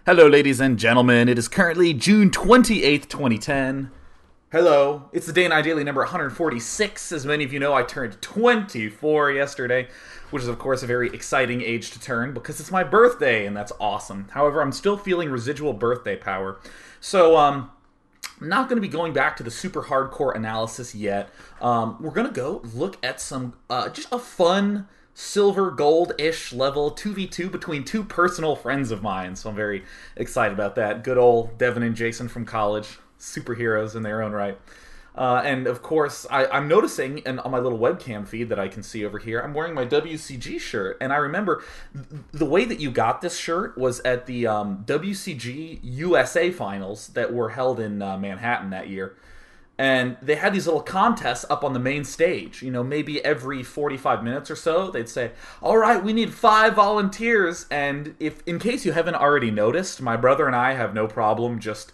Hello, ladies and gentlemen. It is currently June 28th, 2010. Hello. It's the day and I daily number 146. As many of you know, I turned 24 yesterday, which is, of course, a very exciting age to turn because it's my birthday, and that's awesome. However, I'm still feeling residual birthday power. So, I'm not going to be going back to the super hardcore analysis yet. We're going to go look at some, just a fun silver gold-ish level 2v2 between two personal friends of mine. So I'm very excited about that. Good old Devin and Jason from college. Superheroes in their own right. And of course, I'm noticing on my little webcam feed that I can see over here, I'm wearing my WCG shirt. And I remember the way that you got this shirt was at the WCG USA finals that were held in Manhattan that year. And they had these little contests up on the main stage. You know, maybe every 45 minutes or so, they'd say, all right, we need 5 volunteers. And if, in case you haven't already noticed, my brother and I have no problem just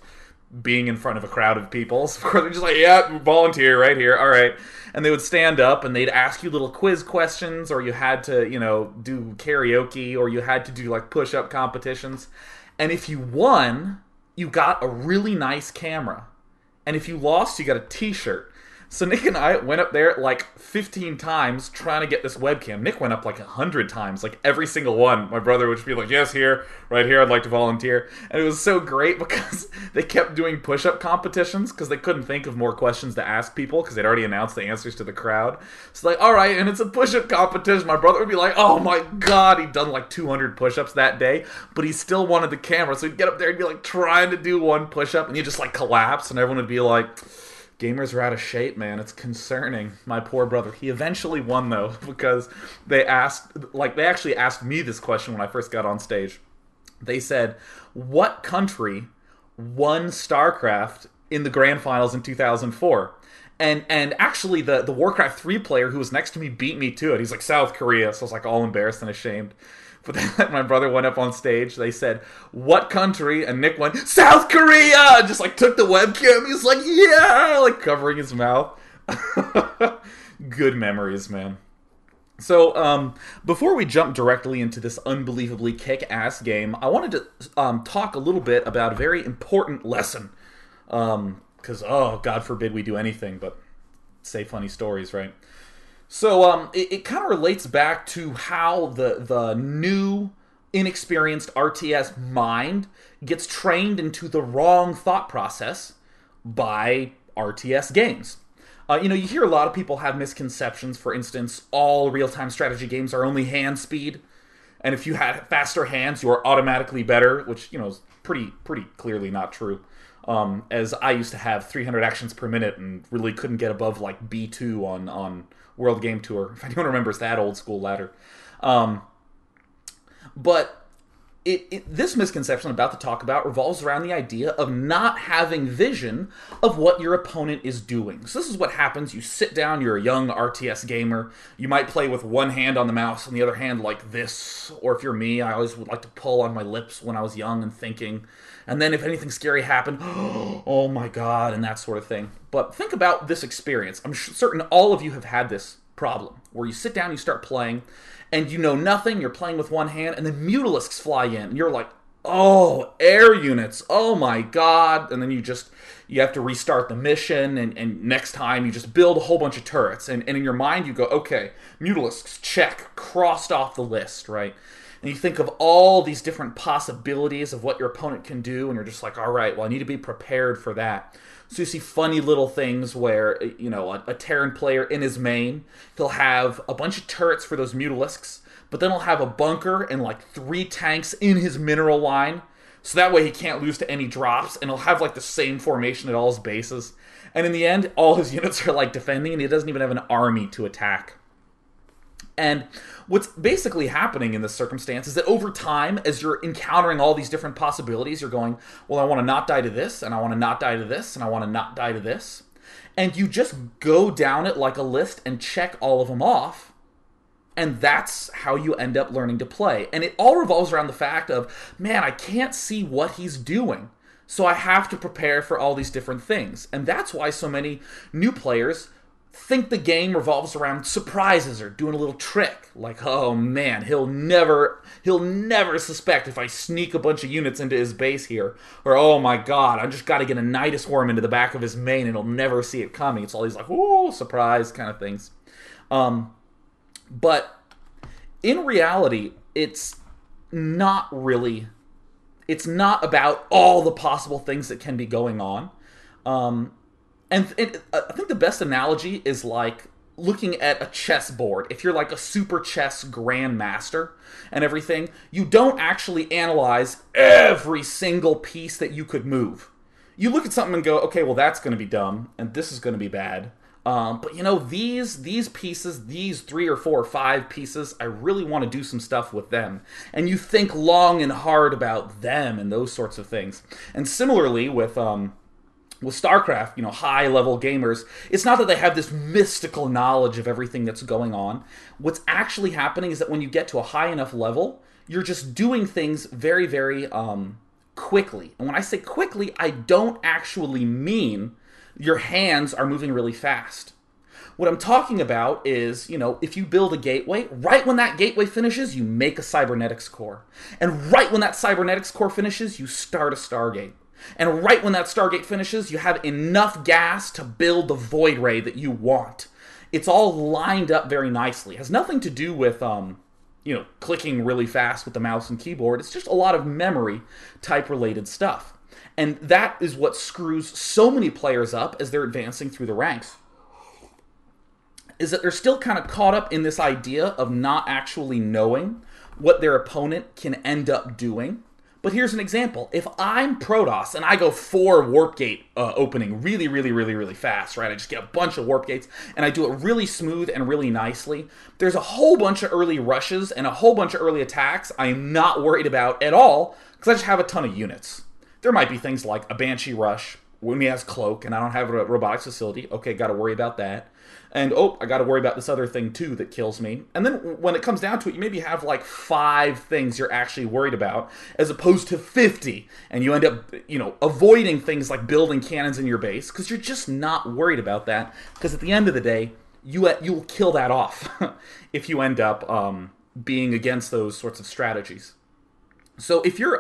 being in front of a crowd of people. So of course, they're just like, yeah, volunteer right here. All right. And they would stand up and they'd ask you little quiz questions, or you had to, do karaoke, or you had to do like push-up competitions. And if you won, you got a really nice camera. And if you lost, you got a t-shirt. So Nick and I went up there like 15 times trying to get this webcam. Nick went up like 100 times, like every single one. My brother would just be like, yes, here, right here, I'd like to volunteer. And it was so great because they kept doing push-up competitions because they couldn't think of more questions to ask people because they'd already announced the answers to the crowd. So like, all right, and it's a push-up competition. My brother would be like, oh my God, he'd done like 200 push-ups that day, but he still wanted the camera. So he'd get up there and be like trying to do one push-up and he'd just like collapse and everyone would be like, gamers are out of shape, man. It's concerning. My poor brother. He eventually won, though, because they actually asked me this question when I first got on stage. They said, what country won Starcraft in the grand finals in 2004? And actually, the Warcraft 3 player who was next to me beat me to it. He's like, South Korea. So I was like all embarrassed and ashamed. But then my brother went up on stage. They said, what country? And Nick went, South Korea! Just like took the webcam. He's like, yeah! Like covering his mouth. Good memories, man. So, before we jump directly into this unbelievably kick-ass game, I wanted to talk a little bit about a very important lesson. Because, God forbid we do anything but say funny stories, right? So it kind of relates back to how the new, inexperienced RTS mind gets trained into the wrong thought process by RTS games. You hear a lot of people have misconceptions. For instance, all real-time strategy games are only hand speed, and if you had faster hands, you are automatically better, which is pretty clearly not true. As I used to have 300 actions per minute and really couldn't get above like B2 on World Game Tour, if anyone remembers that old school ladder. But this misconception I'm about to talk about revolves around the idea of not having vision of what your opponent is doing. So this is what happens. You sit down, you're a young RTS gamer. You might play with one hand on the mouse and the other hand like this. Or if you're me, I always would like to pull on my lips when I was young and thinking. And then if anything scary happened, oh my God, and that sort of thing. But think about this experience. I'm certain all of you have had this problem, where you sit down, you start playing, and you know nothing, you're playing with one hand, and then mutalisks fly in, and you're like, oh, air units, oh my God. And then you have to restart the mission, and next time you just build a whole bunch of turrets. And in your mind you go, okay, mutalisks, check, crossed off the list, right? And you think of all these different possibilities of what your opponent can do, and you're just like, all right, well, I need to be prepared for that. So you see funny little things where, a Terran player in his main, he'll have a bunch of turrets for those mutalisks, but then he'll have a bunker and like 3 tanks in his mineral line, so that way he can't lose to any drops, and he'll have like the same formation at all his bases. And in the end, all his units are like defending, and he doesn't even have an army to attack. And what's basically happening in this circumstance is that over time, as you're encountering all these different possibilities, you're going, well, I want to not die to this, and I want to not die to this, and I want to not die to this. And you just go down it like a list and check all of them off. And that's how you end up learning to play. And it all revolves around the fact of, man, I can't see what he's doing. So I have to prepare for all these different things. And that's why so many new players think the game revolves around surprises or doing a little trick. Like, oh man, he'll never suspect if I sneak a bunch of units into his base here. Or, oh my god, I just got to get a Nidus Worm into the back of his main and he'll never see it coming. It's all these like, ooh, surprise kind of things. But in reality, it's not about all the possible things that can be going on. I think the best analogy is like looking at a chessboard. If you're like a super chess grandmaster and everything, you don't actually analyze every single piece that you could move. You look at something and go, okay, well, that's going to be dumb, and this is going to be bad. But you know, these pieces, these 3 or 4 or 5 pieces, I really want to do some stuff with them. And you think long and hard about them and those sorts of things. And similarly with Starcraft, you know, high-level gamers, it's not that they have this mystical knowledge of everything that's going on. What's actually happening is that when you get to a high enough level, you're just doing things very, very quickly. And when I say quickly, I don't actually mean your hands are moving really fast. What I'm talking about is, you know, if you build a gateway, right when that gateway finishes, you make a cybernetics core. And right when that cybernetics core finishes, you start a Stargate. And right when that Stargate finishes, you have enough gas to build the Void Ray that you want. It's all lined up very nicely. It has nothing to do with, you know, clicking really fast with the mouse and keyboard. It's just a lot of memory type related stuff. And that is what screws so many players up as they're advancing through the ranks. Is that they're still kind of caught up in this idea of not actually knowing what their opponent can end up doing. But here's an example. If I'm Protoss and I go 4 warp gate opening really fast, right? I just get a bunch of warp gates and I do it really smooth and really nicely. There's a whole bunch of early rushes and a whole bunch of early attacks I am not worried about at all because I just have a ton of units. There might be things like a Banshee rush when he has Cloak and I don't have a robotics facility. Okay, got to worry about that. And, oh, I got to worry about this other thing, too, that kills me. And then when it comes down to it, you maybe have, like, 5 things you're actually worried about, as opposed to 50. And you end up, you know, avoiding things like building cannons in your base, because you're just not worried about that. Because at the end of the day, you'll kill that off if you end up being against those sorts of strategies. So if you're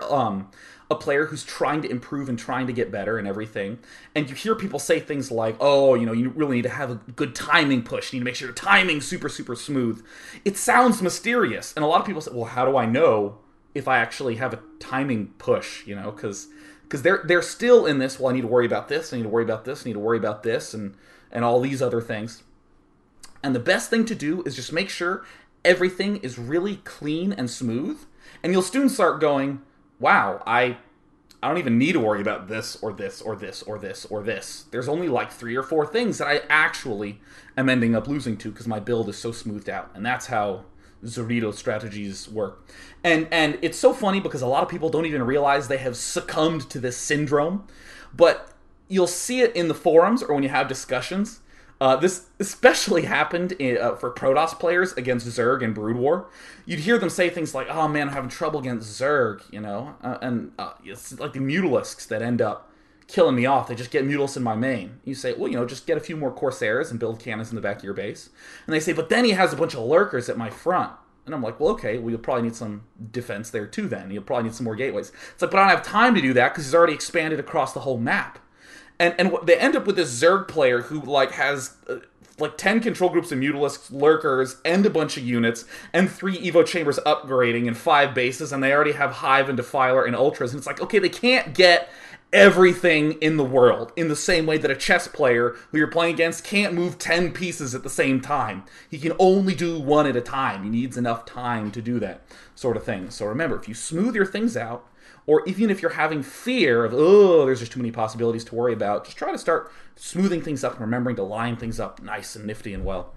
a player who's trying to improve and trying to get better and everything, and you hear people say things like, oh, you know, you really need to have a good timing push, you need to make sure your timing's super smooth. It sounds mysterious, and a lot of people say, well, how do I know if I actually have a timing push, you know, because they're still in this, well, I need to worry about this, I need to worry about this, I need to worry about this, and all these other things. And the best thing to do is just make sure everything is really clean and smooth, and you'll soon start going, wow, I don't even need to worry about this or this or this or this or this. There's only like 3 or 4 things that I actually am ending up losing to because my build is so smoothed out. And that's how Zorito strategies work. And it's so funny because a lot of people don't even realize they have succumbed to this syndrome. But you'll see it in the forums or when you have discussions. This especially happened for Protoss players against Zerg and Brood War. You'd hear them say things like, oh man, I'm having trouble against Zerg, you know, and it's like the Mutalisks that end up killing me off. They just get Mutalisks in my main. You say, well, you know, just get a few more Corsairs and build cannons in the back of your base. And they say, but then he has a bunch of Lurkers at my front. And I'm like, well, okay, well, you'll probably need some defense there too then. You'll probably need some more gateways. It's like, but I don't have time to do that because he's already expanded across the whole map. And they end up with this Zerg player who like has like 10 control groups of Mutalisks, Lurkers, and a bunch of units, and 3 Evo Chambers upgrading, and 5 bases, and they already have Hive and Defiler and Ultras. And it's like, okay, they can't get everything in the world in the same way that a chess player who you're playing against can't move 10 pieces at the same time. He can only do 1 at a time. He needs enough time to do that sort of thing. So remember, if you smooth your things out, or even if you're having fear of, oh, there's just too many possibilities to worry about, just try to start smoothing things up and remembering to line things up nice and nifty and well.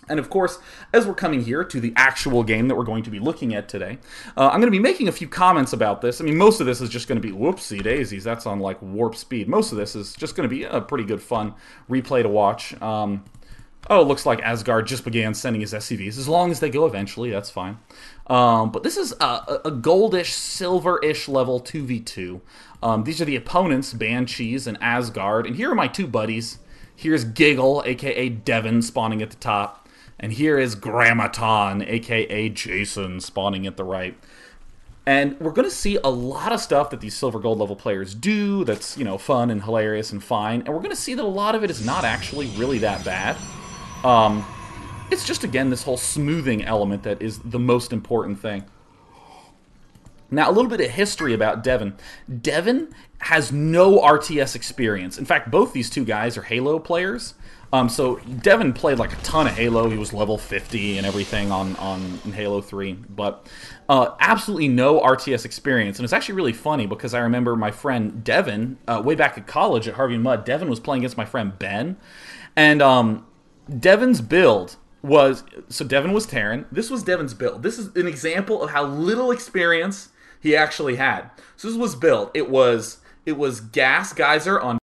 And of course, as we're coming here to the actual game that we're going to be looking at today, I'm going to be making a few comments about this. I mean, most of this is just going to be, whoopsie daisies, that's on like warp speed. Most of this is just going to be a pretty good fun replay to watch. Oh, it looks like Asgard just began sending his SCVs. As long as they go eventually, that's fine. But this is a goldish, silver-ish level 2v2. These are the opponents, Banshees and Asgard. And here are my 2 buddies. Here's Giggle, aka Devin, spawning at the top. And here is Grammaton, aka Jason, spawning at the right. And we're going to see a lot of stuff that these silver gold level players do that's, you know, fun and hilarious and fine. And we're going to see that a lot of it is not actually really that bad. It's just, again, this whole smoothing element that is the most important thing. Now, a little bit of history about Devin. Devin has no RTS experience. In fact, both these two guys are Halo players. So Devin played like a ton of Halo. He was level 50 and everything in Halo 3. But absolutely no RTS experience. And it's actually really funny because I remember my friend Devin, way back at college at Harvey Mudd, Devin was playing against my friend Ben. And Devin's build was... So Devin was Terran. This was Devin's build. This is an example of how little experience he actually had. So this was build. It was Gas Geyser on